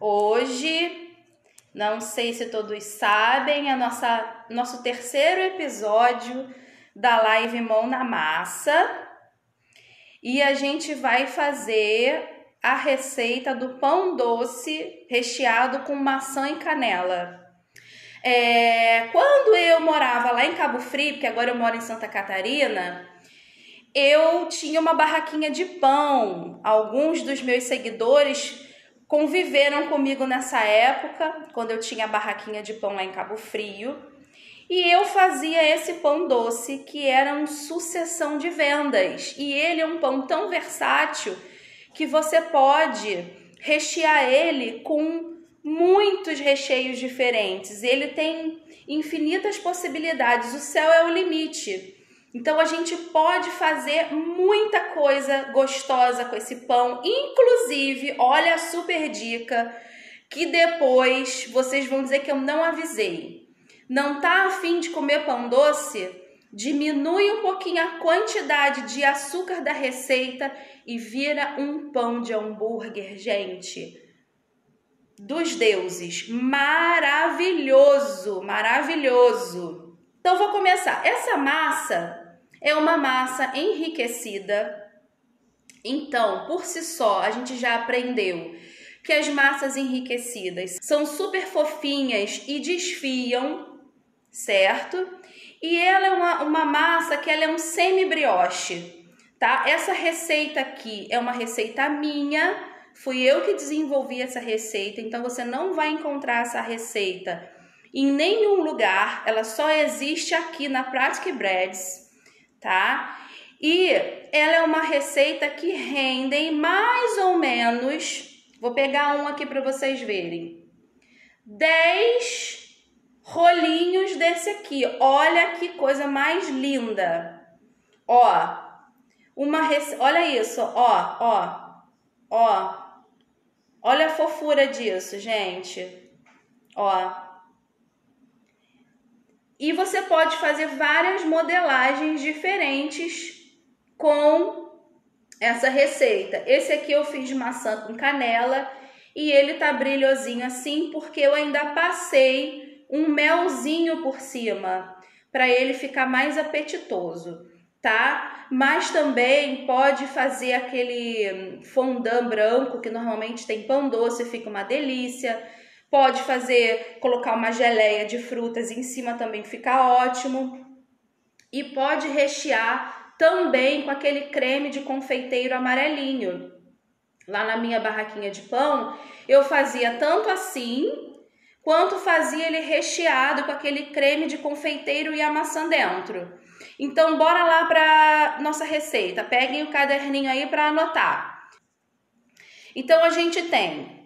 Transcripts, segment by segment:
Hoje, não sei se todos sabem, é nosso terceiro episódio da live Mão na Massa. E a gente vai fazer a receita do pão doce recheado com maçã e canela. Quando eu morava lá em Cabo Frio, porque agora eu moro em Santa Catarina, eu tinha uma barraquinha de pão. Alguns dos meus seguidores conviveram comigo nessa época, quando eu tinha a barraquinha de pão lá em Cabo Frio. E eu fazia esse pão doce, que era uma sucessão de vendas. E ele é um pão tão versátil que você pode rechear ele com muitos recheios diferentes. Ele tem infinitas possibilidades. O céu é o limite. Então a gente pode fazer muita coisa gostosa com esse pão. Inclusive, olha a super dica que depois vocês vão dizer que eu não avisei. Não tá a fim de comer pão doce? Diminui um pouquinho a quantidade de açúcar da receita e vira um pão de hambúrguer, gente, dos deuses. Maravilhoso, maravilhoso. Então vou começar. Essa massa é uma massa enriquecida. Então, por si só, a gente já aprendeu que as massas enriquecidas são super fofinhas e desfiam, certo? E ela é uma massa que ela é um semi-brioche, tá? Essa receita aqui é uma receita minha, fui eu que desenvolvi essa receita, então você não vai encontrar essa receita em nenhum lugar, ela só existe aqui na Pratic Breads, tá? E ela é uma receita que rende mais ou menos, vou pegar um aqui para vocês verem, 10 rolinhos desse aqui. Olha que coisa mais linda. Ó, olha isso, ó. Olha a fofura disso, gente. Ó. E você pode fazer várias modelagens diferentes com essa receita. Esse aqui eu fiz de maçã com canela e ele tá brilhosinho assim porque eu ainda passei um melzinho por cima, para ele ficar mais apetitoso, tá? Mas também pode fazer aquele fondant branco, que normalmente tem pão doce, fica uma delícia. Pode colocar uma geleia de frutas em cima, também fica ótimo. E pode rechear também com aquele creme de confeiteiro amarelinho. Lá na minha barraquinha de pão, eu fazia tanto assim, quanto fazia ele recheado com aquele creme de confeiteiro e a maçã dentro. Então, bora lá para nossa receita. Peguem o caderninho aí para anotar. Então, a gente tem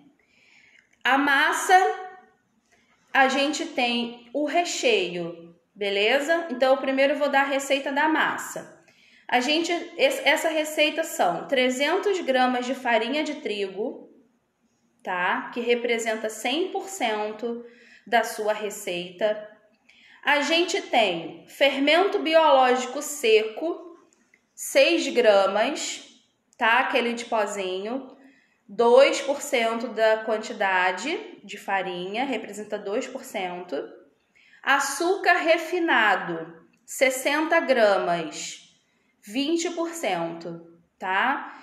a massa, a gente tem o recheio, beleza? Então, primeiro eu vou dar a receita da massa. Essa receita são 300 gramas de farinha de trigo, tá? Que representa 100% da sua receita. A gente tem fermento biológico seco, 6 gramas, tá? Aquele de pozinho, 2% da quantidade de farinha, representa 2%. Açúcar refinado, 60 gramas, 20%, tá?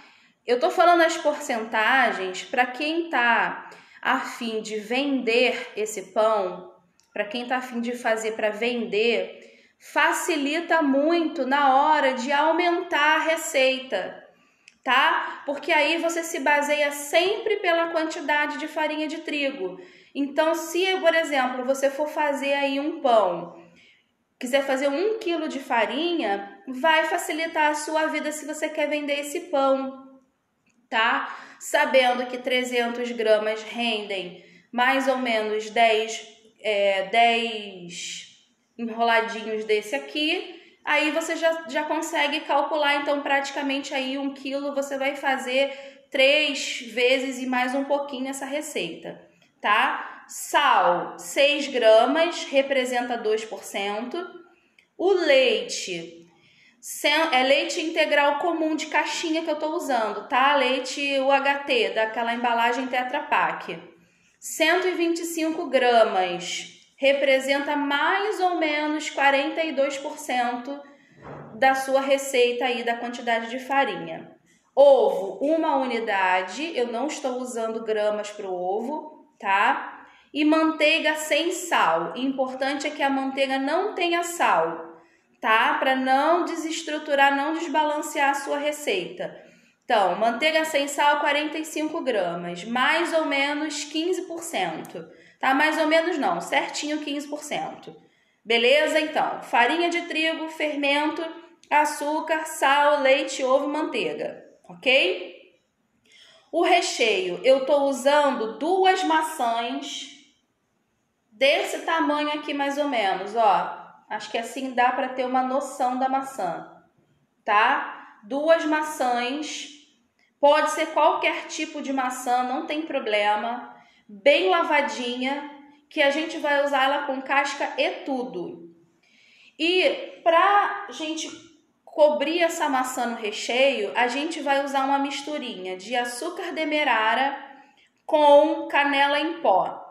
Eu tô falando as porcentagens para quem tá a fim de vender esse pão, para quem tá a fim de fazer para vender, facilita muito na hora de aumentar a receita, tá? Porque aí você se baseia sempre pela quantidade de farinha de trigo. Então, se, por exemplo, você for fazer aí um pão, quiser fazer 1 quilo de farinha, vai facilitar a sua vida se você quer vender esse pão, tá? Sabendo que 300 gramas rendem mais ou menos 10 enroladinhos desse aqui, aí você já consegue calcular. Então, praticamente aí 1 quilo você vai fazer 3 vezes e mais um pouquinho essa receita, tá? Sal, 6 gramas, representa 2%. O leite é leite integral comum de caixinha que eu tô usando, tá? Leite UHT, daquela embalagem Tetra Pak. 125 gramas representa mais ou menos 42% da sua receita aí, da quantidade de farinha. Ovo, 1 unidade, eu não estou usando gramas para o ovo, tá? E manteiga sem sal. O importante é que a manteiga não tenha sal, tá? Para não desestruturar, não desbalancear a sua receita. Então, manteiga sem sal, 45 gramas, mais ou menos 15%, tá? Mais ou menos não, certinho 15%. Beleza? Então, farinha de trigo, fermento, açúcar, sal, leite, ovo, manteiga, ok? O recheio, eu tô usando 2 maçãs desse tamanho aqui mais ou menos, ó. Acho que assim dá para ter uma noção da maçã, tá? 2 maçãs, pode ser qualquer tipo de maçã, não tem problema. Bem lavadinha, que a gente vai usar ela com casca e tudo. E pra gente cobrir essa maçã no recheio, a gente vai usar uma misturinha de açúcar demerara com canela em pó,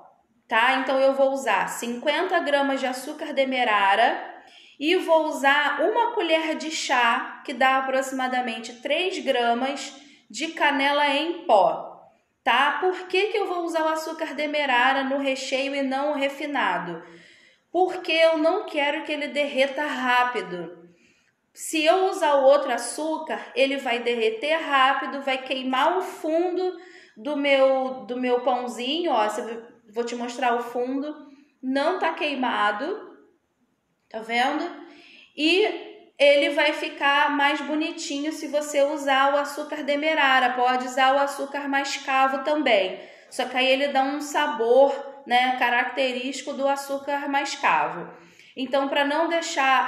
tá? Então eu vou usar 50 gramas de açúcar demerara e vou usar 1 colher de chá, que dá aproximadamente 3 gramas de canela em pó, tá? Por que eu vou usar o açúcar demerara no recheio e não o refinado? Porque eu não quero que ele derreta rápido. Se eu usar o outro açúcar, ele vai derreter rápido, vai queimar o fundo do meu pãozinho, ó, vou te mostrar o fundo, não tá queimado, tá vendo? E ele vai ficar mais bonitinho se você usar o açúcar demerara, pode usar o açúcar mascavo também, só que aí ele dá um sabor, né, característico do açúcar mascavo. Então, para não deixar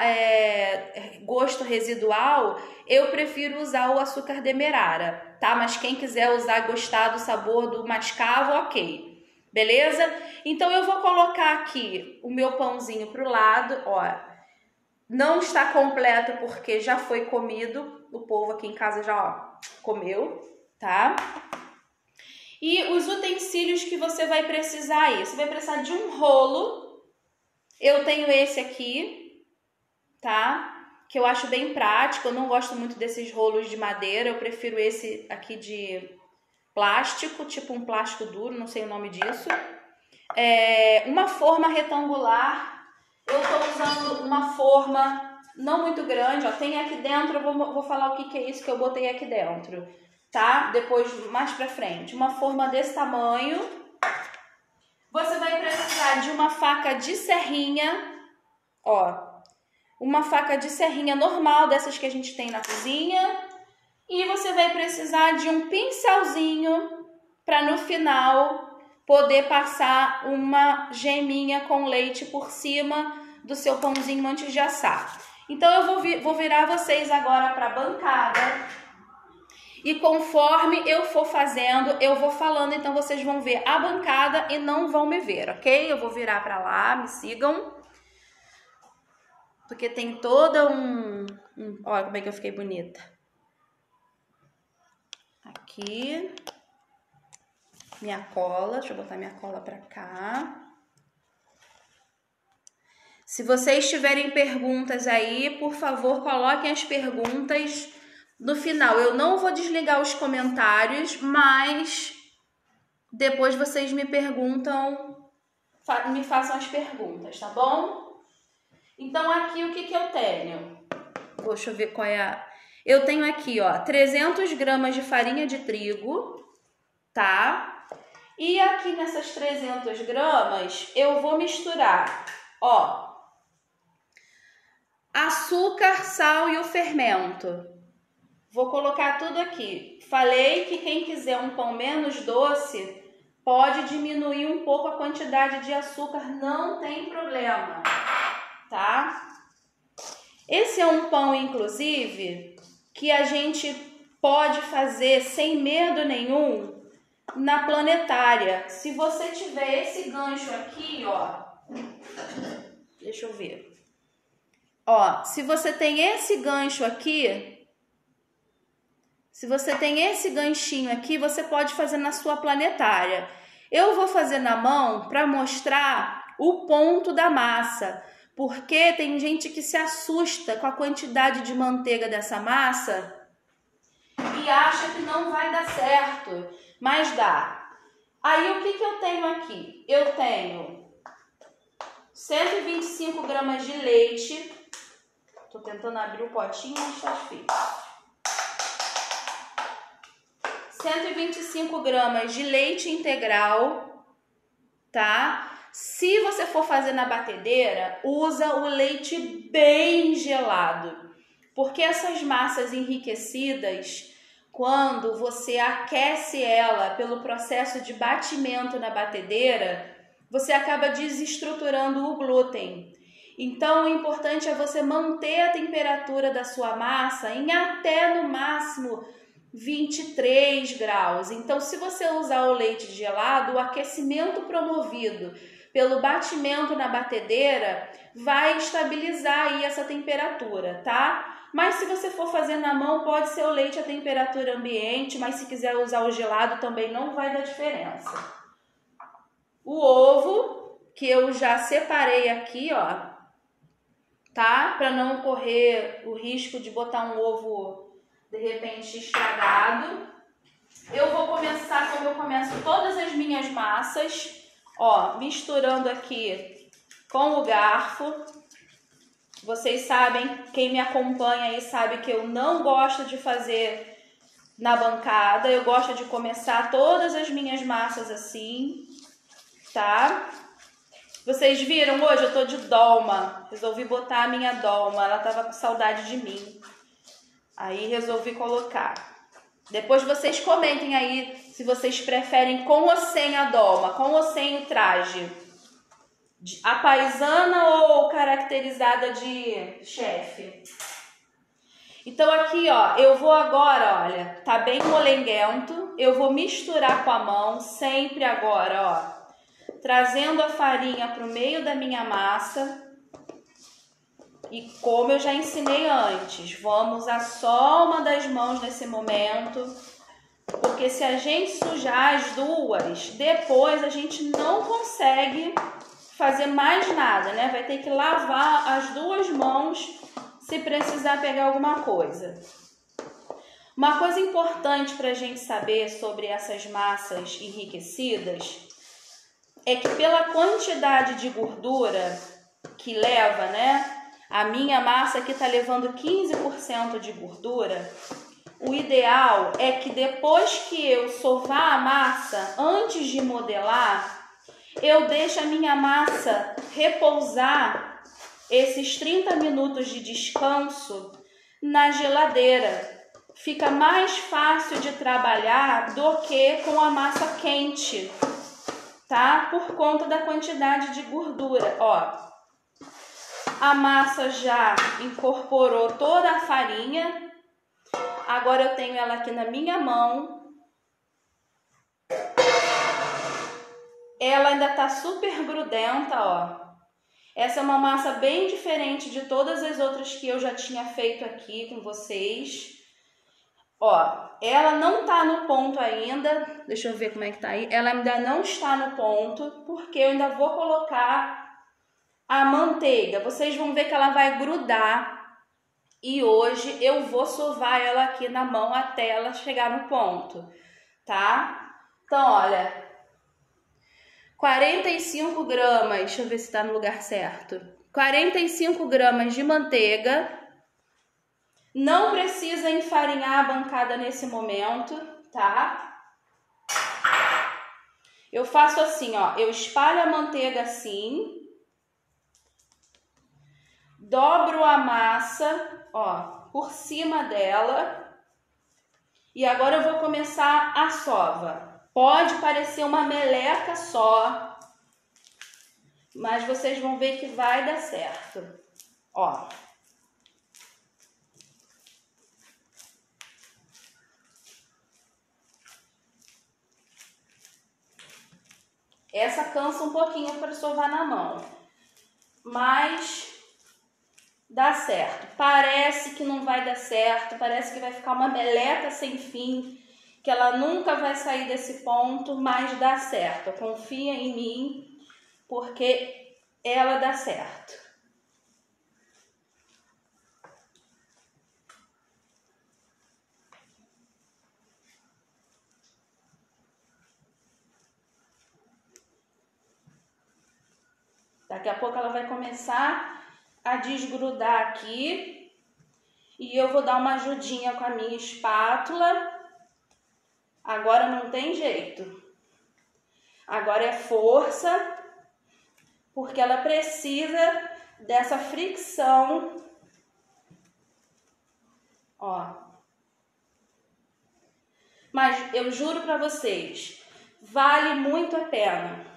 gosto residual, eu prefiro usar o açúcar demerara, tá? Mas quem quiser usar, gostar do sabor do mascavo, ok. Beleza? Então, eu vou colocar aqui o meu pãozinho pro lado, ó. Não está completo porque já foi comido. O povo aqui em casa já, ó, comeu, tá? E os utensílios que você vai precisar aí. Você vai precisar de um rolo. Eu tenho esse aqui, tá? Que eu acho bem prático. Eu não gosto muito desses rolos de madeira. Eu prefiro esse aqui de plástico, tipo um plástico duro, não sei o nome disso. Uma forma retangular. Eu tô usando uma forma não muito grande, ó. Tem aqui dentro, eu vou falar o que é isso que eu botei aqui dentro, tá? Depois, mais pra frente. Uma forma desse tamanho. Você vai precisar de uma faca de serrinha, ó, uma faca de serrinha normal, dessas que a gente tem na cozinha, e você vai precisar de um pincelzinho para no final poder passar uma geminha com leite por cima do seu pãozinho antes de assar. Então eu vou virar vocês agora para a bancada. E conforme eu for fazendo, eu vou falando, então vocês vão ver a bancada e não vão me ver, ok? Eu vou virar para lá, me sigam. Porque tem toda olha como é que eu fiquei bonita. Aqui. Minha cola, deixa eu botar minha cola para cá. Se vocês tiverem perguntas aí, por favor, coloquem as perguntas no final. Eu não vou desligar os comentários, mas depois vocês me perguntam, me façam as perguntas, tá bom? Então, aqui o que eu tenho? Deixa eu ver qual é Eu tenho aqui, ó, 300 gramas de farinha de trigo, tá? E aqui nessas 300 gramas, eu vou misturar, ó, açúcar, sal e o fermento. Vou colocar tudo aqui. Falei que quem quiser um pão menos doce, pode diminuir um pouco a quantidade de açúcar, não tem problema, tá? Esse é um pão, inclusive, que a gente pode fazer sem medo nenhum na planetária. Se você tiver esse gancho aqui, ó, deixa eu ver. Ó, se você tem esse gancho aqui, se você tem esse ganchinho aqui, você pode fazer na sua planetária. Eu vou fazer na mão para mostrar o ponto da massa, porque tem gente que se assusta com a quantidade de manteiga dessa massa e acha que não vai dar certo, mas dá. Aí o que eu tenho aqui? Eu tenho 125 gramas de leite. Tô tentando abrir o potinho, mas tá difícil. 125 gramas de leite integral, tá? Se você for fazer na batedeira, usa o leite bem gelado, porque essas massas enriquecidas, quando você aquece ela pelo processo de batimento na batedeira, você acaba desestruturando o glúten. Então, o importante é você manter a temperatura da sua massa em até no máximo 23 graus. Então, se você usar o leite gelado, o aquecimento promovido pelo batimento na batedeira vai estabilizar aí essa temperatura, tá? Mas se você for fazer na mão, pode ser o leite a temperatura ambiente, mas se quiser usar o gelado também não vai dar diferença. O ovo, que eu já separei aqui, ó, tá? Para não correr o risco de botar um ovo de repente estragado. Eu vou começar como eu começo todas as minhas massas, ó, misturando aqui com o garfo. Vocês sabem, quem me acompanha aí sabe que eu não gosto de fazer na bancada, eu gosto de começar todas as minhas massas assim, tá? Vocês viram, hoje eu tô de dolma, resolvi botar a minha dolma, ela tava com saudade de mim, aí resolvi colocar. Depois vocês comentem aí se vocês preferem com ou sem a dolma, com ou sem o traje, a paisana ou caracterizada de chefe. Então aqui, ó, eu vou agora, olha, tá bem molenguento, eu vou misturar com a mão, sempre agora, ó, trazendo a farinha para o meio da minha massa. E como eu já ensinei antes, vamos usar só uma das mãos nesse momento, porque se a gente sujar as duas, depois a gente não consegue fazer mais nada, né? Vai ter que lavar as duas mãos se precisar pegar alguma coisa. Uma coisa importante para a gente saber sobre essas massas enriquecidas é que pela quantidade de gordura que leva, né? A minha massa aqui está levando 15% de gordura. O ideal é que depois que eu sovar a massa, antes de modelar, eu deixo a minha massa repousar esses 30 minutos de descanso na geladeira. Fica mais fácil de trabalhar do que com a massa quente, tá? Por conta da quantidade de gordura, ó. A massa já incorporou toda a farinha. Agora eu tenho ela aqui na minha mão. Ela ainda tá super grudenta, ó. Essa é uma massa bem diferente de todas as outras que eu já tinha feito aqui com vocês. Ó, ela não tá no ponto ainda. Deixa eu ver como é que tá aí. Ela ainda não está no ponto, porque eu ainda vou colocar a manteiga. Vocês vão ver que ela vai grudar. E hoje eu vou sovar ela aqui na mão até ela chegar no ponto, tá? Então, olha, 45 gramas, deixa eu ver se tá no lugar certo. 45 gramas de manteiga. Não precisa enfarinhar a bancada nesse momento, tá? Eu faço assim, ó, eu espalho a manteiga assim, dobro a massa, ó, por cima dela. E agora eu vou começar a sova. Pode parecer uma meleca só, mas vocês vão ver que vai dar certo. Ó. Essa cansa um pouquinho para sovar na mão, mas dá certo. Parece que não vai dar certo, parece que vai ficar uma meleca sem fim. que ela nunca vai sair desse ponto, mas dá certo. Confia em mim, porque ela dá certo. Daqui a pouco ela vai começar a desgrudar aqui e eu vou dar uma ajudinha com a minha espátula. Agora não tem jeito. Agora é força, porque ela precisa dessa fricção. Ó. Mas eu juro pra vocês, vale muito a pena.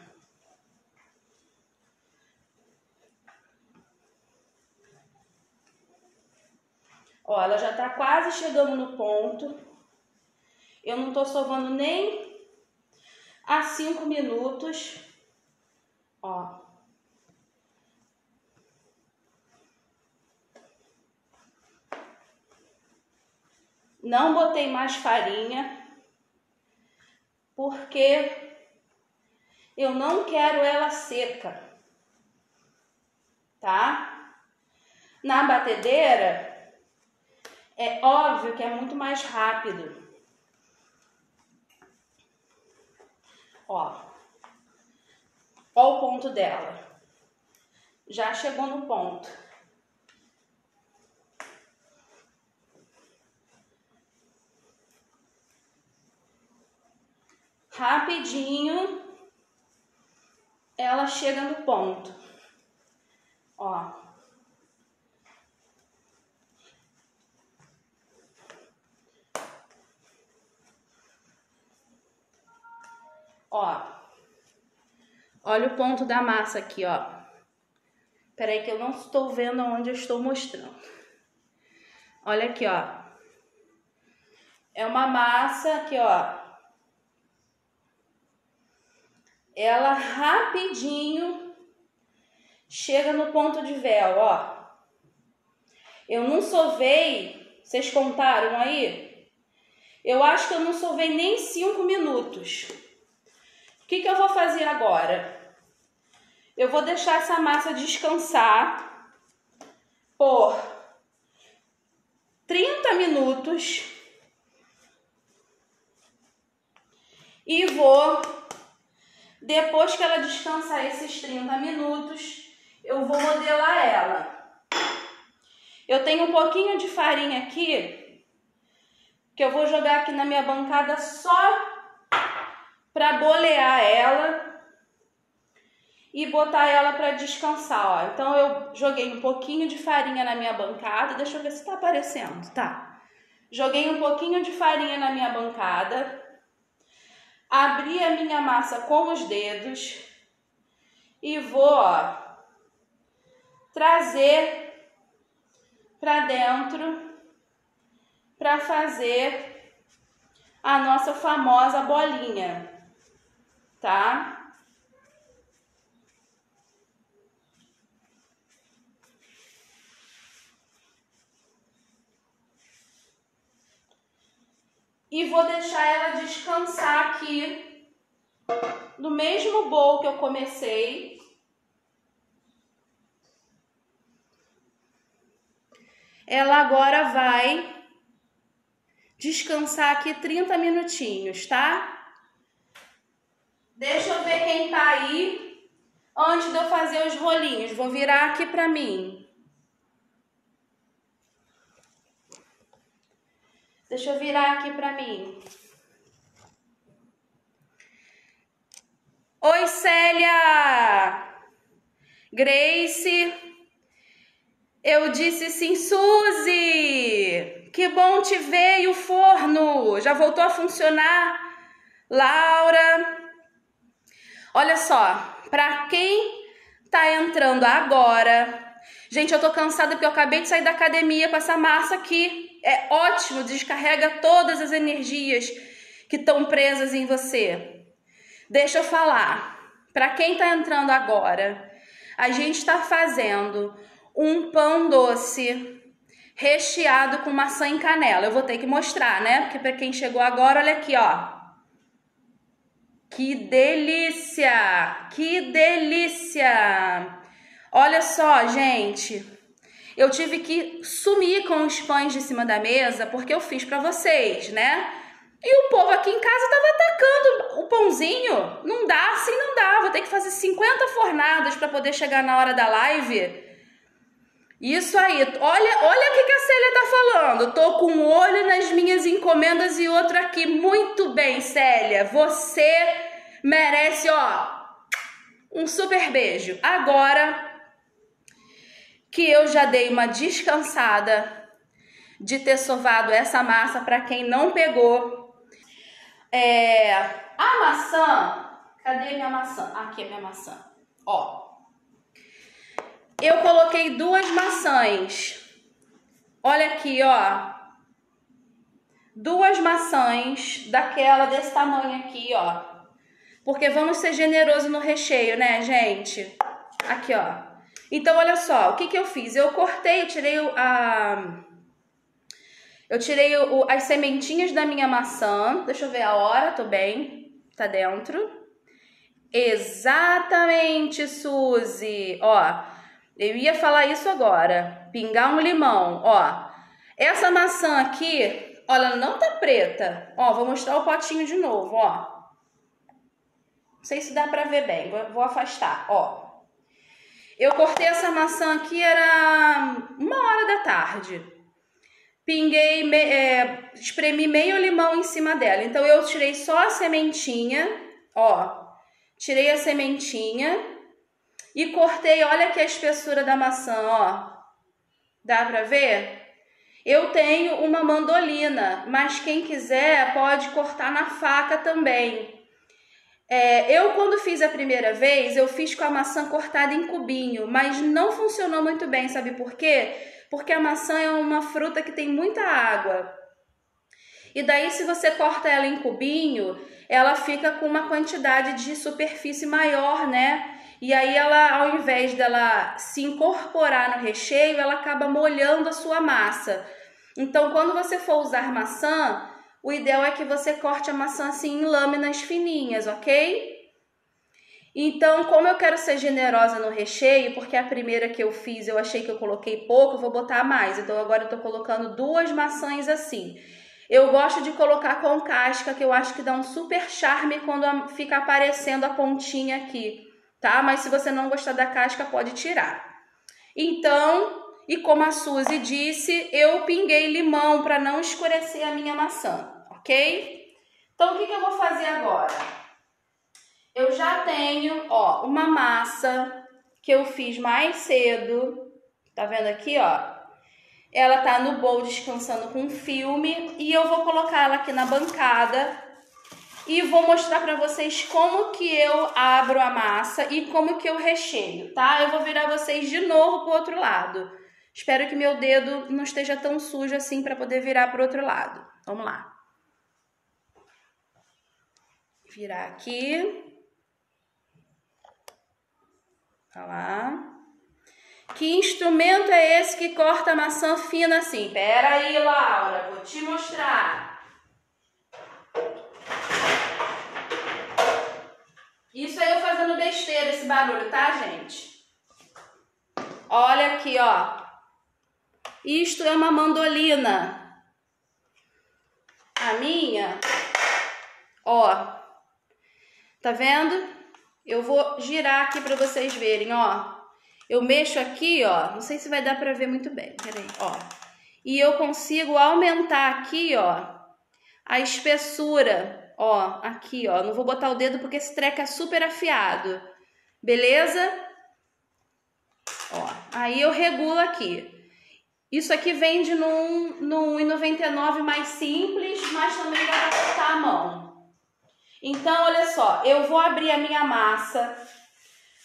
Ó, ela já tá quase chegando no ponto. Eu não tô sovando nem a 5 minutos. Ó. Não botei mais farinha, porque eu não quero ela seca, tá? Na batedeira, é óbvio que é muito mais rápido. Ó. Ó o ponto dela. Já chegou no ponto. Rapidinho, ela chega no ponto. Ó. Ó. Olha o ponto da massa aqui, ó. Peraí que eu não estou vendo onde eu estou mostrando. Olha aqui, ó. É uma massa aqui, ó. Ela rapidinho chega no ponto de véu, ó. Eu não sovei, vocês contaram aí? Eu acho que eu não sovei nem 5 minutos. O que eu vou fazer agora? Eu vou deixar essa massa descansar por 30 minutos e vou, depois que ela descansar esses 30 minutos, eu vou modelar ela. Eu tenho um pouquinho de farinha aqui, que eu vou jogar aqui na minha bancada só para bolear ela e botar ela para descansar, ó. Então eu joguei um pouquinho de farinha na minha bancada, deixa eu ver se tá aparecendo, tá? Joguei um pouquinho de farinha na minha bancada, abri a minha massa com os dedos e vou, ó, trazer para dentro para fazer a nossa famosa bolinha, tá? E vou deixar ela descansar aqui no mesmo bowl que eu comecei. Ela agora vai descansar aqui 30 minutinhos, tá? Deixa eu ver quem tá aí antes de eu fazer os rolinhos. Vou virar aqui pra mim. Deixa eu virar aqui pra mim. Oi, Célia! Grace! Eu disse sim, Suzy! Que bom te ver, e o forno? Já voltou a funcionar? Laura! Olha só, pra quem tá entrando agora... Gente, eu tô cansada porque eu acabei de sair da academia com essa massa aqui. É ótimo, descarrega todas as energias que estão presas em você. Deixa eu falar, para quem está entrando agora, a gente está fazendo um pão doce recheado com maçã em canela. Eu vou ter que mostrar, né? Porque para quem chegou agora, olha aqui, ó. Que delícia! Que delícia! Olha só, gente. Eu tive que sumir com os pães de cima da mesa porque eu fiz para vocês, né? E o povo aqui em casa tava atacando o pãozinho. Não dá, assim não dá. Vou ter que fazer 50 fornadas para poder chegar na hora da live. Isso aí. Olha o que a Célia tá falando. Tô com um olho nas minhas encomendas e outro aqui. Muito bem, Célia. Você merece, ó, um super beijo. Agora que eu já dei uma descansada de ter sovado essa massa, para quem não pegou, a maçã, cadê minha maçã? Aqui é minha maçã, ó. Eu coloquei 2 maçãs, olha aqui, ó. 2 maçãs daquela desse tamanho aqui, ó. Porque vamos ser generosos no recheio, né, gente? Aqui, ó. Então, olha só, o que que eu fiz? Eu cortei, eu tirei as sementinhas da minha maçã. Deixa eu ver a hora, tô bem. Tá dentro. Exatamente, Suzy. Ó, eu ia falar isso agora. Pingar um limão, ó. Essa maçã aqui, olha, não tá preta. Ó, vou mostrar o potinho de novo, ó. Não sei se dá pra ver bem, vou afastar, ó. Eu cortei essa maçã aqui, era 1h da tarde. Pinguei, espremi meio limão em cima dela. Então, eu tirei só a sementinha, ó. Tirei a sementinha e cortei, olha aqui a espessura da maçã, ó. Dá pra ver? Eu tenho uma mandolina, mas quem quiser pode cortar na faca também. Eu, quando fiz a primeira vez, eu fiz com a maçã cortada em cubinho, mas não funcionou muito bem, sabe por quê? Porque a maçã é uma fruta que tem muita água. E daí, se você corta ela em cubinho, ela fica com uma quantidade de superfície maior, né? E aí, ela, ao invés dela se incorporar no recheio, ela acaba molhando a sua massa. Então, quando você for usar maçã, o ideal é que você corte a maçã assim em lâminas fininhas, ok? Então, como eu quero ser generosa no recheio, porque a primeira que eu fiz eu achei que eu coloquei pouco, eu vou botar mais. Então, agora eu tô colocando 2 maçãs assim. Eu gosto de colocar com casca, que eu acho que dá um super charme quando fica aparecendo a pontinha aqui, tá? Mas se você não gostar da casca, pode tirar. Então, e como a Suzy disse, eu pinguei limão para não escurecer a minha maçã. Ok? Então, o que eu vou fazer agora? Eu já tenho, ó, uma massa que eu fiz mais cedo. Tá vendo aqui, ó? Ela tá no bowl descansando com filme. E eu vou colocar ela aqui na bancada. E vou mostrar pra vocês como que eu abro a massa e como que eu recheio, tá? Eu vou virar vocês de novo pro outro lado. Espero que meu dedo não esteja tão sujo assim para poder virar pro outro lado. Vamos lá. Virar aqui. Olha lá. Que instrumento é esse que corta a maçã fina assim? Pera aí, Laura, vou te mostrar. Isso aí eu fazendo besteira, esse barulho, tá, gente? Olha aqui, ó. Isto é uma mandolina. A minha, ó. Tá vendo? Eu vou girar aqui pra vocês verem, ó. Eu mexo aqui, ó. Não sei se vai dar pra ver muito bem. Peraí, ó. E eu consigo aumentar aqui, ó, a espessura. Ó, aqui, ó. Não vou botar o dedo porque esse treco é super afiado. Beleza? Ó. Aí eu regulo aqui. Isso aqui vende no 1,99 mais simples, mas também dá pra cortar a mão. Então, olha só, eu vou abrir a minha massa.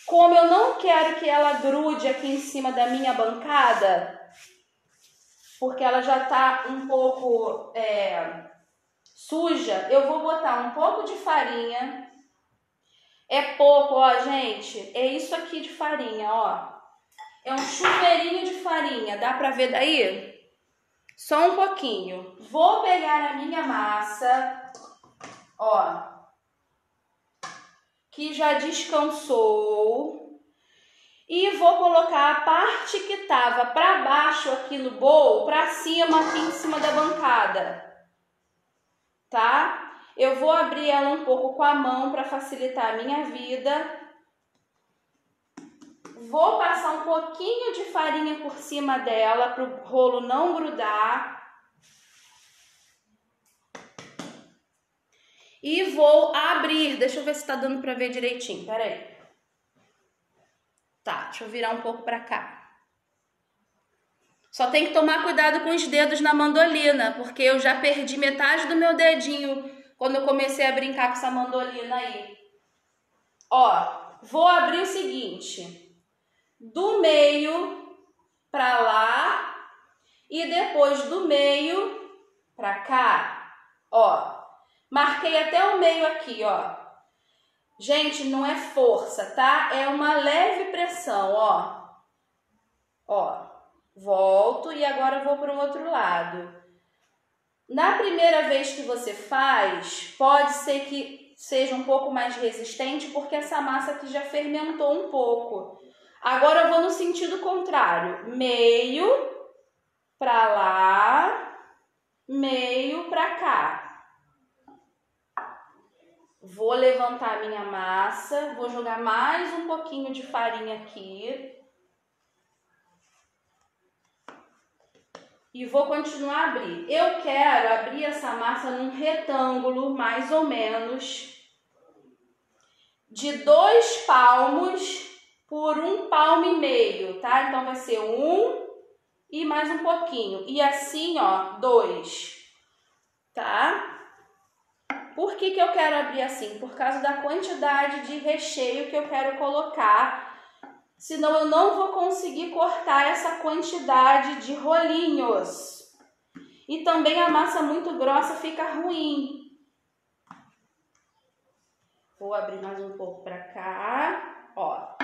Como eu não quero que ela grude aqui em cima da minha bancada, porque ela já tá um pouco suja, eu vou botar um pouco de farinha. É pouco, ó, gente. É isso aqui de farinha, ó. É um chuveirinho de farinha. Dá pra ver daí? Só um pouquinho. Vou pegar a minha massa, ó, que já descansou, e vou colocar a parte que tava para baixo aqui no bowl, para cima aqui em cima da bancada, tá? Eu vou abrir ela um pouco com a mão para facilitar a minha vida. Vou passar um pouquinho de farinha por cima dela para o rolo não grudar. E vou abrir. Deixa eu ver se tá dando para ver direitinho. Pera aí. Tá, deixa eu virar um pouco para cá. Só tem que tomar cuidado com os dedos na mandolina, porque eu já perdi metade do meu dedinho quando eu comecei a brincar com essa mandolina aí. Ó, vou abrir o seguinte. Do meio para lá e depois do meio para cá, ó. Marquei até o meio aqui, ó. Gente, não é força, tá? É uma leve pressão, ó. Ó, volto e agora vou para o outro lado. Na primeira vez que você faz, pode ser que seja um pouco mais resistente, porque essa massa aqui já fermentou um pouco. Agora eu vou no sentido contrário, meio para lá, meio para cá. Vou levantar a minha massa, vou jogar mais um pouquinho de farinha aqui. E vou continuar a abrir. Eu quero abrir essa massa num retângulo, mais ou menos, de 2 palmos por 1,5 palmo, tá? Então vai ser 1 e mais um pouquinho. E assim, ó, 2, tá? Por que que eu quero abrir assim? Por causa da quantidade de recheio que eu quero colocar. Senão eu não vou conseguir cortar essa quantidade de rolinhos. E também a massa muito grossa fica ruim. Vou abrir mais um pouco para cá, ó.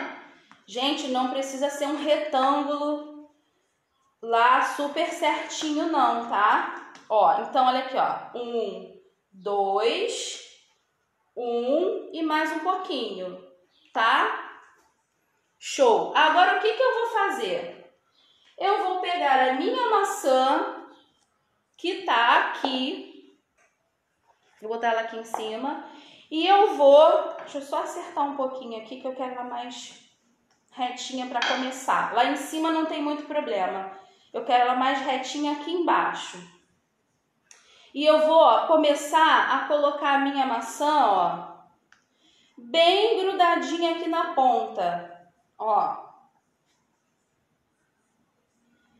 Gente, não precisa ser um retângulo lá super certinho não, tá? Ó, então olha aqui, ó. 1, 2, 1 e mais um pouquinho, tá? Show! Agora o que que eu vou fazer? Eu vou pegar a minha maçã que tá aqui. Vou botar ela aqui em cima. E eu vou... Deixa eu só acertar um pouquinho aqui que eu quero ela mais retinha para começar. Lá em cima não tem muito problema. Eu quero ela mais retinha aqui embaixo. E eu vou, ó, começar a colocar a minha maçã, ó, bem grudadinha aqui na ponta, ó.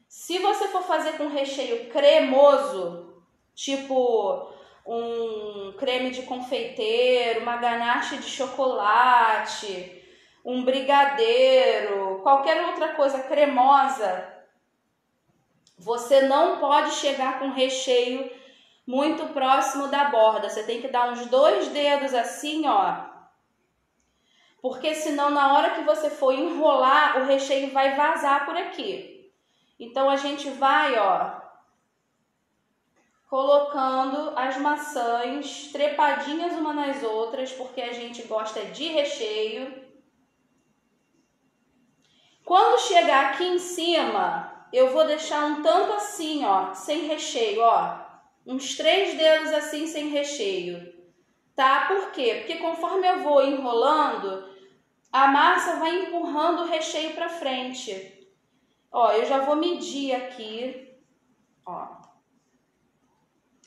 Se você for fazer com recheio cremoso, tipo um creme de confeiteiro, uma ganache de chocolate, um brigadeiro, qualquer outra coisa cremosa, você não pode chegar com recheio muito próximo da borda. Você tem que dar uns 2 dedos assim, ó. Porque senão na hora que você for enrolar, o recheio vai vazar por aqui. Então a gente vai, ó, colocando as maçãs trepadinhas uma nas outras, porque a gente gosta de recheio. Quando chegar aqui em cima, eu vou deixar um tanto assim, ó, sem recheio, ó. Uns 3 dedos assim sem recheio, tá? Por quê? Porque conforme eu vou enrolando, a massa vai empurrando o recheio para frente. Ó, eu já vou medir aqui, ó.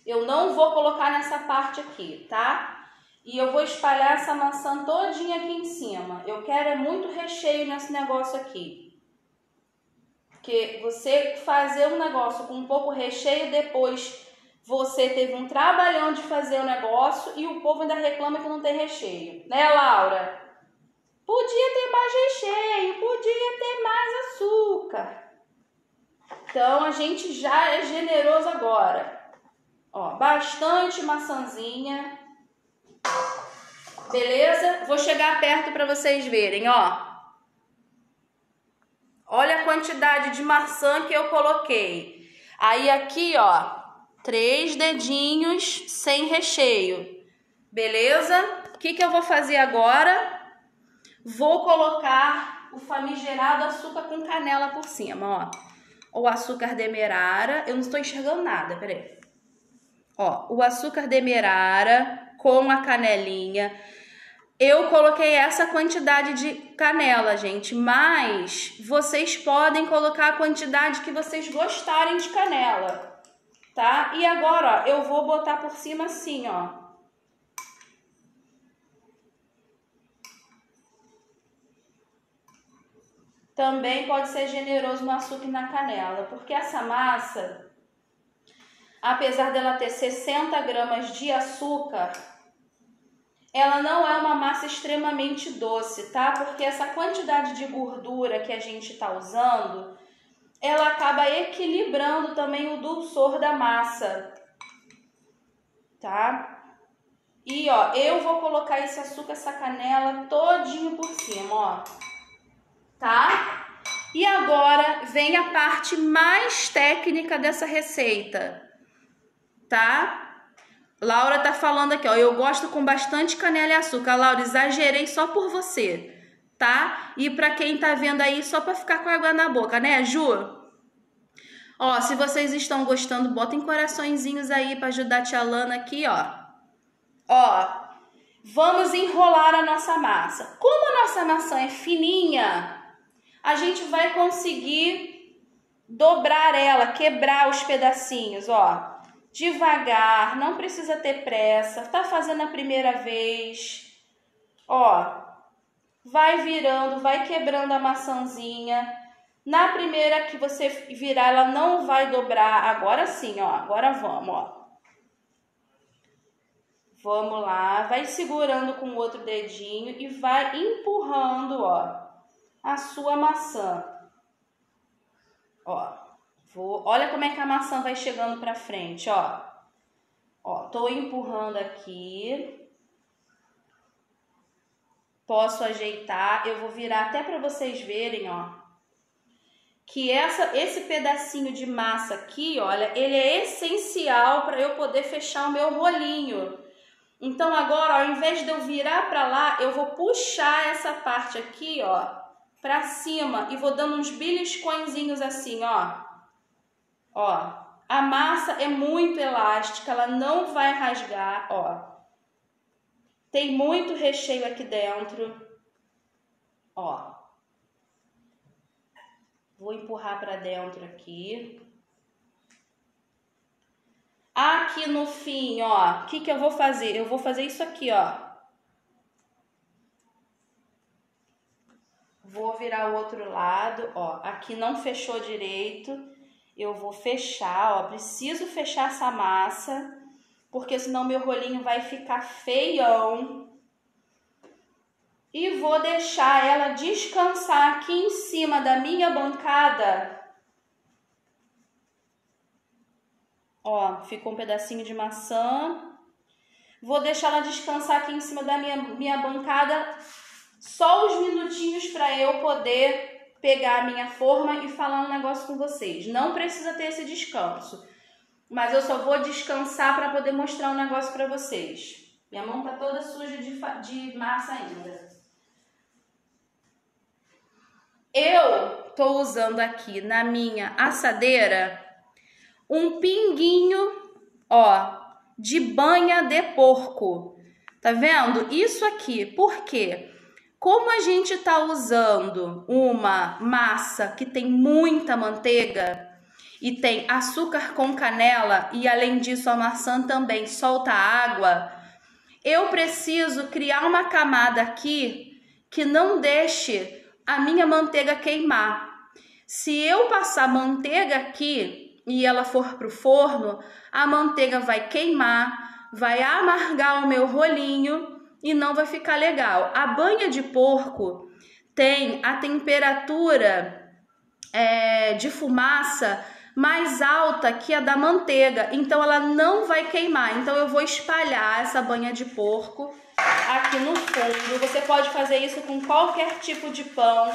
Eu não vou colocar nessa parte aqui, tá? E eu vou espalhar essa maçã todinha aqui em cima. Eu quero é muito recheio nesse negócio aqui. Porque você fazer um negócio com um pouco recheio, depois você teve um trabalhão de fazer o negócio e o povo ainda reclama que não tem recheio. Né, Laura? Podia ter mais recheio, podia ter mais açúcar. Então, a gente já é generoso agora. Ó, bastante maçãzinha. Beleza? Vou chegar perto para vocês verem, ó. Olha a quantidade de maçã que eu coloquei. Aí aqui, ó, 3 dedinhos sem recheio, beleza? O que eu vou fazer agora? Vou colocar o famigerado açúcar com canela por cima, ó. O açúcar demerara, eu não estou enxergando nada, peraí. Ó, o açúcar demerara com a canelinha. Eu coloquei essa quantidade de canela, gente, mas vocês podem colocar a quantidade que vocês gostarem de canela, tá? E agora, ó, eu vou botar por cima assim, ó. Também pode ser generoso no açúcar e na canela, porque essa massa, apesar dela ter 60 gramas de açúcar, ela não é uma massa extremamente doce, tá? Porque essa quantidade de gordura que a gente tá usando, ela acaba equilibrando também o dulçor da massa, tá? E, ó, eu vou colocar esse açúcar, essa canela todinho por cima, ó, tá? E agora vem a parte mais técnica dessa receita, tá? Laura tá falando aqui, ó, eu gosto com bastante canela e açúcar. Laura, exagerei só por você, tá? E pra quem tá vendo aí, só pra ficar com água na boca, né, Ju? Ó, se vocês estão gostando, botem coraçõezinhos aí pra ajudar a tia Lana aqui, ó. Ó, vamos enrolar a nossa massa. Como a nossa maçã é fininha, a gente vai conseguir dobrar ela, quebrar os pedacinhos, ó. Devagar, não precisa ter pressa. Tá fazendo a primeira vez, ó, vai virando, vai quebrando a maçãzinha. Na primeira que você virar, ela não vai dobrar. Agora sim, ó, agora vamos, ó. Vamos lá, vai segurando com o outro dedinho e vai empurrando, ó, a sua maçã. Ó, olha como é que a maçã vai chegando pra frente, ó. Ó, tô empurrando aqui. Posso ajeitar, eu vou virar até pra vocês verem, ó. Que esse pedacinho de massa aqui, olha, ele é essencial para eu poder fechar o meu rolinho. Então agora, ó, ao invés de eu virar para lá, eu vou puxar essa parte aqui, ó, para cima e vou dando uns beliscõezinhos assim, ó. Ó, a massa é muito elástica, ela não vai rasgar, ó. Tem muito recheio aqui dentro, ó. Vou empurrar para dentro aqui. Aqui no fim, ó, o que eu vou fazer? Eu vou fazer isso aqui, ó. Vou virar o outro lado, ó. Aqui não fechou direito. Eu vou fechar, ó. Preciso fechar essa massa, porque senão meu rolinho vai ficar feião. E vou deixar ela descansar aqui em cima da minha bancada. Ó, ficou um pedacinho de maçã. Vou deixar ela descansar aqui em cima da minha bancada só uns minutinhos para eu poder pegar a minha forma e falar um negócio com vocês. Não precisa ter esse descanso, mas eu só vou descansar para poder mostrar um negócio para vocês. Minha mão tá toda suja de massa ainda. Eu tô usando aqui na minha assadeira um pinguinho, ó, de banha de porco. Tá vendo? Isso aqui, por quê? Como a gente tá usando uma massa que tem muita manteiga e tem açúcar com canela e além disso a maçã também solta água, eu preciso criar uma camada aqui que não deixe a minha manteiga queimar. Se eu passar manteiga aqui e ela for pro forno, a manteiga vai queimar, vai amargar o meu rolinho e não vai ficar legal. A banha de porco tem a temperatura de fumaça mais alta que a da manteiga, então ela não vai queimar. Então eu vou espalhar essa banha de porco aqui no fundo. Você pode fazer isso com qualquer tipo de pão.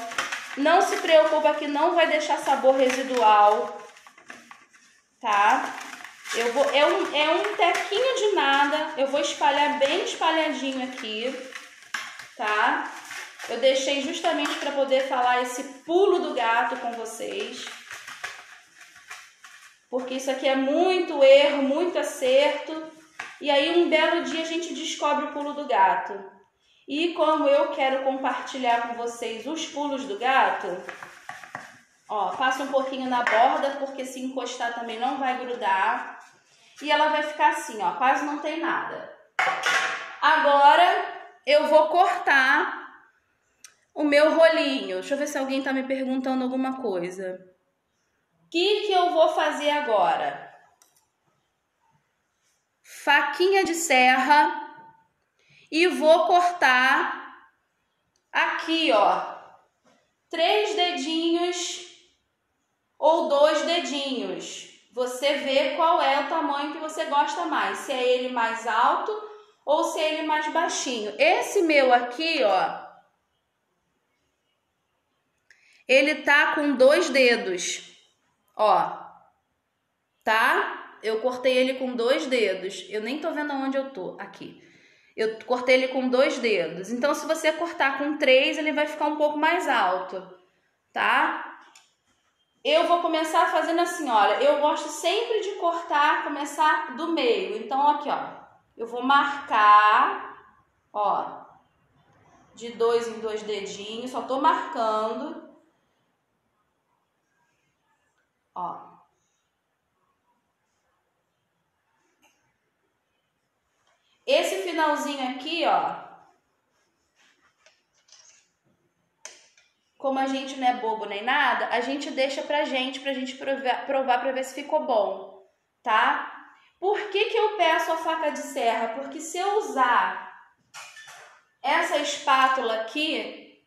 Não se preocupa que não vai deixar sabor residual, tá? É um tequinho de nada, eu vou espalhar bem espalhadinho aqui, tá? Eu deixei justamente para poder falar esse pulo do gato com vocês, porque isso aqui é muito erro, muito acerto, e aí um belo dia a gente descobre o pulo do gato. E como eu quero compartilhar com vocês os pulos do gato, ó, passa um pouquinho na borda, porque se encostar também não vai grudar. E ela vai ficar assim, ó, quase não tem nada. Agora eu vou cortar o meu rolinho. Deixa eu ver se alguém tá me perguntando alguma coisa. O que eu vou fazer agora? Faquinha de serra e vou cortar aqui, ó, 3 dedinhos ou 2 dedinhos. Você vê qual é o tamanho que você gosta mais, se é ele mais alto ou se é ele mais baixinho. Esse meu aqui, ó, ele tá com 2 dedos, ó, tá? Eu cortei ele com 2 dedos, eu nem tô vendo aonde eu tô, aqui. Eu cortei ele com 2 dedos, então se você cortar com 3, ele vai ficar um pouco mais alto, tá? Eu vou começar fazendo assim, olha, eu gosto sempre de cortar, começar do meio. Então, aqui, ó, eu vou marcar, ó, de 2 em 2 dedinhos, só tô marcando, ó. Esse finalzinho aqui, ó, como a gente não é bobo nem nada, a gente deixa pra gente provar pra ver se ficou bom, tá? Por que eu peço a faca de serra? Porque se eu usar essa espátula aqui,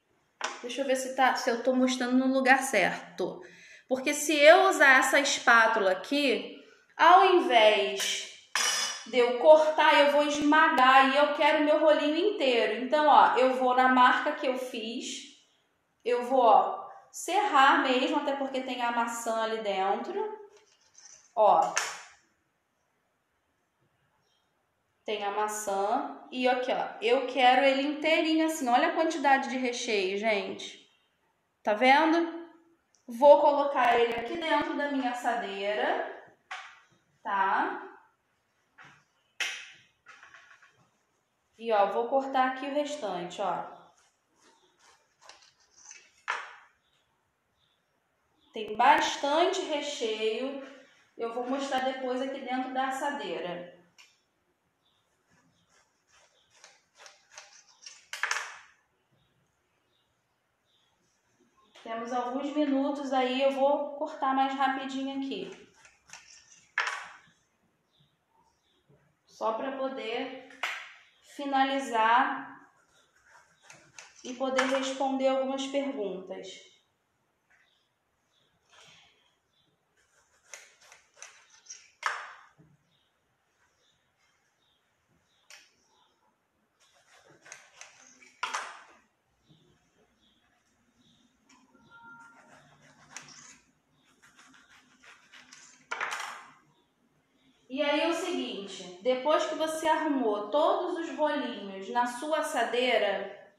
deixa eu ver se eu tô mostrando no lugar certo. Porque se eu usar essa espátula aqui, ao invés de eu cortar, eu vou esmagar e eu quero meu rolinho inteiro. Então, ó, eu vou na marca que eu fiz, eu vou, ó, serrar mesmo, até porque tem a maçã ali dentro. Ó, tem a maçã e aqui, ó, eu quero ele inteirinho assim. Olha a quantidade de recheio, gente. Tá vendo? Vou colocar ele aqui dentro da minha assadeira, tá? E, ó, vou cortar aqui o restante, ó. Tem bastante recheio. Eu vou mostrar depois aqui dentro da assadeira. Temos alguns minutos aí, eu vou cortar mais rapidinho aqui. Só para poder finalizar e poder responder algumas perguntas. E aí é o seguinte, depois que você arrumou todos os rolinhos na sua assadeira,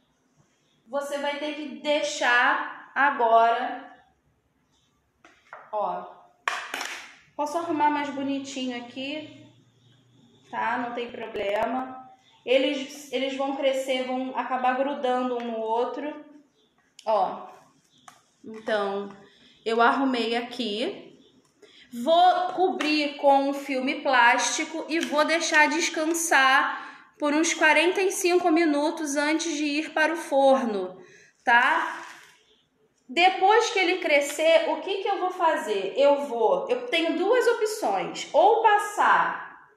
você vai ter que deixar agora, ó, posso arrumar mais bonitinho aqui, tá? Não tem problema. Eles vão crescer, vão acabar grudando um no outro, ó. Então, eu arrumei aqui. Vou cobrir com um filme plástico e vou deixar descansar por uns 45 minutos antes de ir para o forno, tá? Depois que ele crescer, o que eu vou fazer? Eu tenho duas opções, ou passar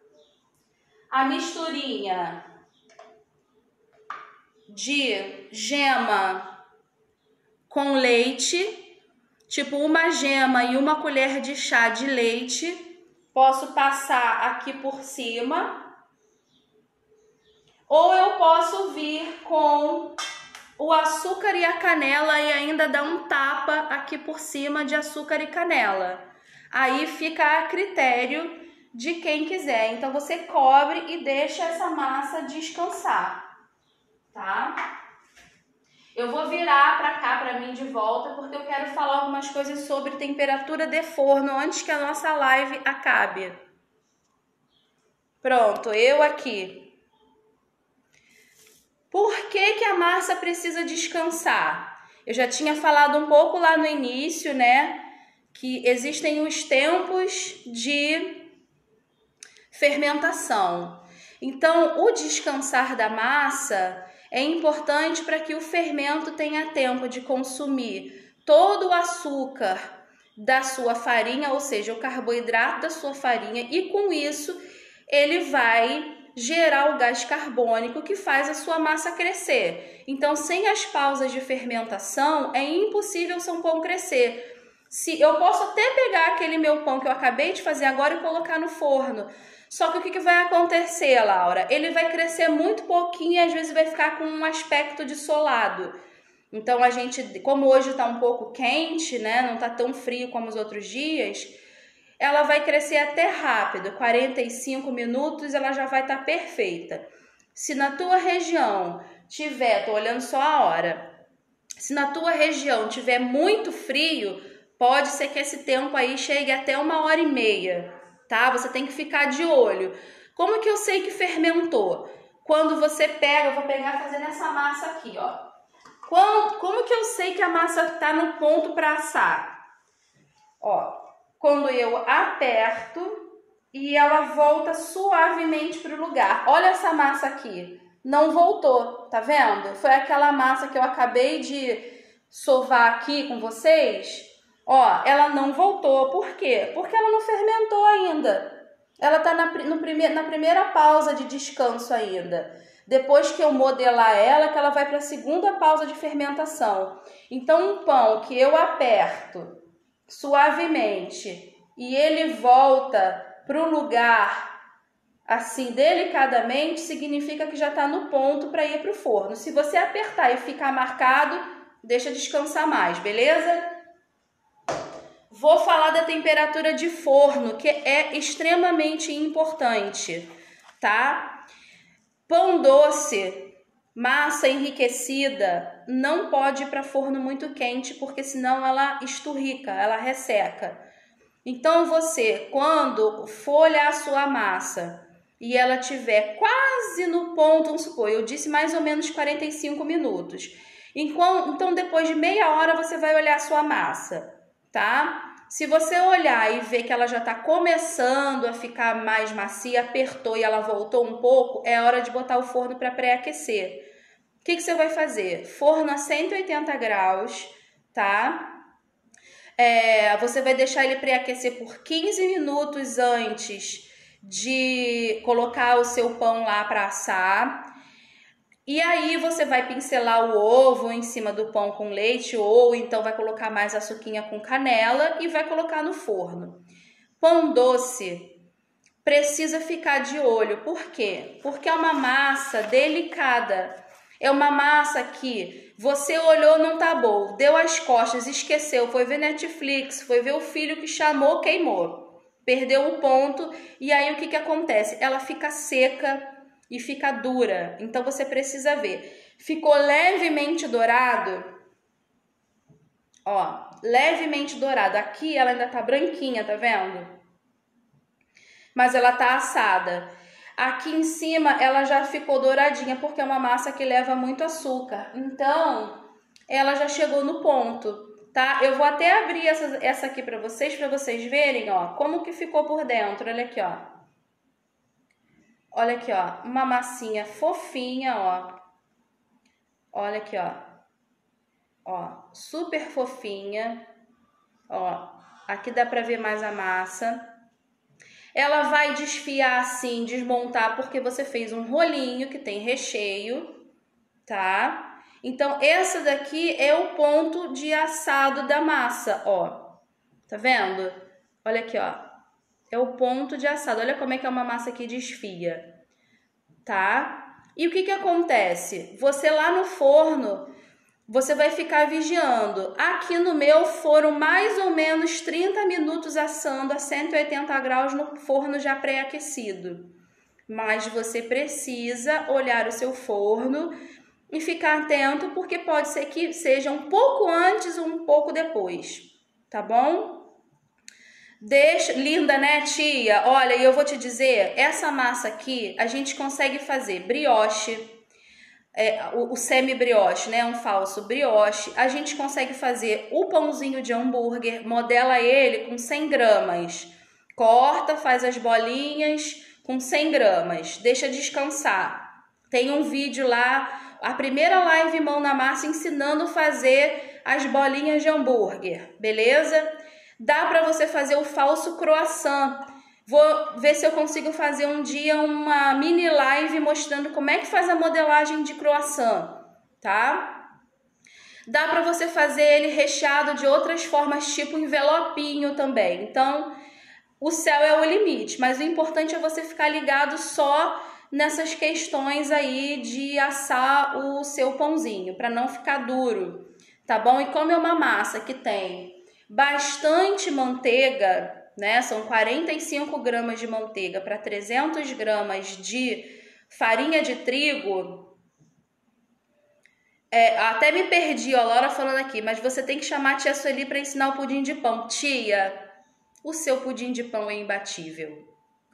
a misturinha de gema com leite, tipo uma gema e uma colher de chá de leite, posso passar aqui por cima, ou eu posso vir com o açúcar e a canela e ainda dar um tapa aqui por cima de açúcar e canela. Aí fica a critério de quem quiser. Então, você cobre e deixa essa massa descansar, tá? Eu vou virar para cá, para mim, de volta, porque eu quero falar algumas coisas sobre temperatura de forno antes que a nossa live acabe. Pronto, eu aqui. Por que a massa precisa descansar? Eu já tinha falado um pouco lá no início, né? Que existem os tempos de fermentação. Então, o descansar da massa é importante para que o fermento tenha tempo de consumir todo o açúcar da sua farinha, ou seja, o carboidrato da sua farinha, e com isso ele vai gerar o gás carbônico que faz a sua massa crescer. Então, sem as pausas de fermentação, é impossível o seu pão crescer. Se eu posso até pegar aquele meu pão que eu acabei de fazer agora e colocar no forno, só que o que vai acontecer, Laura? Ele vai crescer muito pouquinho e às vezes vai ficar com um aspecto de solado. Então, a gente, como hoje está um pouco quente, né? Não está tão frio como os outros dias, ela vai crescer até rápido. 45 minutos ela já vai estar perfeita. Se na tua região tiver, tô olhando só a hora, se na tua região tiver muito frio, pode ser que esse tempo aí chegue até 1h30, tá? Você tem que ficar de olho. Como que eu sei que fermentou? Quando você pega, eu vou pegar e fazer nessa massa aqui, ó. Como que eu sei que a massa tá no ponto para assar? Ó, quando eu aperto e ela volta suavemente para o lugar. Olha essa massa aqui. Não voltou, tá vendo? Foi aquela massa que eu acabei de sovar aqui com vocês. Ó, ela não voltou. Por quê? Porque ela não fermentou ainda. Ela tá na primeira pausa de descanso ainda. Depois que eu modelar ela, que ela vai para a segunda pausa de fermentação. Então, um pão que eu aperto suavemente e ele volta para o lugar assim delicadamente, significa que já está no ponto para ir para o forno. Se você apertar e ficar marcado, deixa descansar mais, beleza? Vou falar da temperatura de forno, que é extremamente importante, tá? Pão doce, massa enriquecida, não pode ir para forno muito quente, porque senão ela esturrica, ela resseca. Então você, quando for olhar a sua massa e ela tiver quase no ponto, vamos supor, eu disse mais ou menos 45 minutos. Então depois de meia hora você vai olhar a sua massa, tá? Se você olhar e ver que ela já está começando a ficar mais macia, apertou e ela voltou um pouco, é hora de botar o forno para pré-aquecer. O que você vai fazer? Forno a 180 graus, tá? Você vai deixar ele pré-aquecer por 15 minutos antes de colocar o seu pão lá para assar. E aí você vai pincelar o ovo em cima do pão com leite, ou então vai colocar mais açuquinha com canela e vai colocar no forno. Pão doce precisa ficar de olho. Por quê? Porque é uma massa delicada. É uma massa que você olhou, não tá bom, deu as costas, esqueceu, foi ver Netflix, foi ver o filho que chamou, queimou. Perdeu o ponto e aí o que acontece? Ela fica seca e fica dura. Então você precisa ver. Ficou levemente dourado. Ó, levemente dourado. Aqui ela ainda tá branquinha, tá vendo? Mas ela tá assada. Aqui em cima ela já ficou douradinha, porque é uma massa que leva muito açúcar. Então, ela já chegou no ponto, tá? Eu vou até abrir essa aqui para vocês verem, ó, como que ficou por dentro. Olha aqui, ó. Olha aqui, ó, uma massinha fofinha, ó. Olha aqui, ó. Ó, super fofinha. Ó, aqui dá pra ver mais a massa. Ela vai desfiar assim, desmontar, porque você fez um rolinho que tem recheio, tá? Então, essa daqui é o ponto de assado da massa, ó. Tá vendo? Olha aqui, ó. É o ponto de assado. Olha como é que é uma massa que desfia, tá? E o que acontece? Você lá no forno você vai ficar vigiando. Aqui no meu foram mais ou menos 30 minutos assando a 180 graus no forno já pré-aquecido. Mas você precisa olhar o seu forno e ficar atento, porque pode ser que seja um pouco antes ou um pouco depois, tá bom? Linda, né, tia? Olha, eu vou te dizer, essa massa aqui a gente consegue fazer brioche, o semi-brioche, né? Um falso brioche. A gente consegue fazer o pãozinho de hambúrguer, modela ele com 100 gramas. Corta, faz as bolinhas com 100 gramas. Deixa descansar. Tem um vídeo lá, a primeira live Mão na Massa ensinando a fazer as bolinhas de hambúrguer, beleza? Dá para você fazer o falso croissant. Vou ver se eu consigo fazer um dia uma mini live mostrando como é que faz a modelagem de croissant, tá? Dá para você fazer ele recheado de outras formas, tipo envelopinho também. Então, o céu é o limite, mas o importante é você ficar ligado só nessas questões aí de assar o seu pãozinho, para não ficar duro, tá bom? E como é uma massa que tem bastante manteiga, né? São 45 gramas de manteiga para 300 gramas de farinha de trigo. Até me perdi, ó, a Laura falando aqui, mas você tem que chamar a tia Sueli para ensinar o pudim de pão. Tia, o seu pudim de pão é imbatível,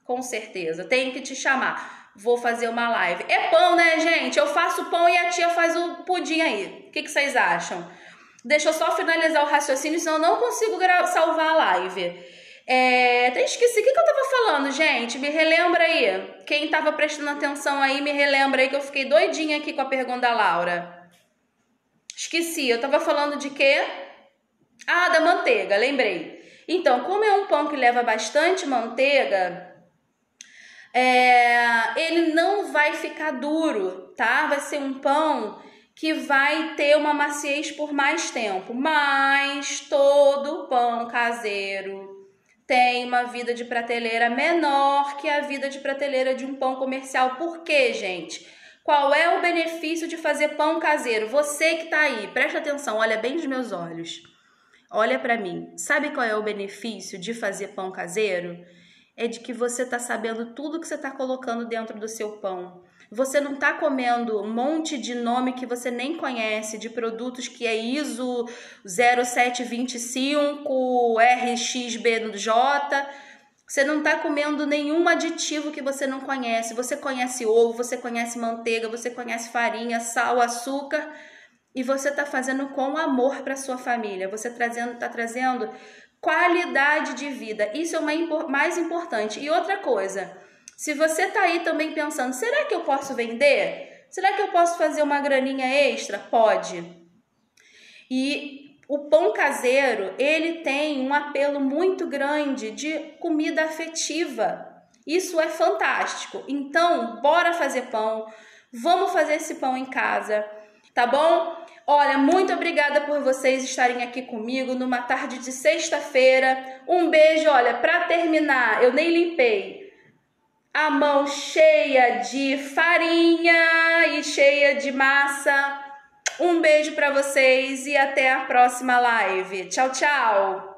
com certeza, tenho que te chamar. Vou fazer uma live. É pão, né, gente? Eu faço pão e a tia faz o pudim aí. O que vocês acham? Deixa eu só finalizar o raciocínio, senão eu não consigo salvar a live. Até esqueci o que eu tava falando, gente. Me relembra aí. Quem tava prestando atenção aí, me relembra aí que eu fiquei doidinha aqui com a pergunta da Laura. Esqueci, eu tava falando de quê? Ah, da manteiga, lembrei. Então, como é um pão que leva bastante manteiga, ele não vai ficar duro, tá? Vai ser um pão que vai ter uma maciez por mais tempo. Mas todo pão caseiro tem uma vida de prateleira menor que a vida de prateleira de um pão comercial. Por quê, gente? Qual é o benefício de fazer pão caseiro? Você que tá aí, presta atenção, olha bem nos meus olhos. Olha para mim. Sabe qual é o benefício de fazer pão caseiro? É de que você tá sabendo tudo que você tá colocando dentro do seu pão. Você não tá comendo um monte de nome que você nem conhece, de produtos que é ISO 0725, RXBJ. Você não tá comendo nenhum aditivo que você não conhece. Você conhece ovo, você conhece manteiga, você conhece farinha, sal, açúcar. E você tá fazendo com amor para sua família. Você tá trazendo qualidade de vida. Isso é o mais importante. E outra coisa, se você tá aí também pensando, será que eu posso vender? Será que eu posso fazer uma graninha extra? Pode. E o pão caseiro, ele tem um apelo muito grande de comida afetiva. Isso é fantástico. Então, bora fazer pão. Vamos fazer esse pão em casa, tá bom? Olha, muito obrigada por vocês estarem aqui comigo numa tarde de sexta-feira. Um beijo, olha, para terminar, eu nem limpei. A mão cheia de farinha e cheia de massa. Um beijo para vocês e até a próxima live. Tchau, tchau!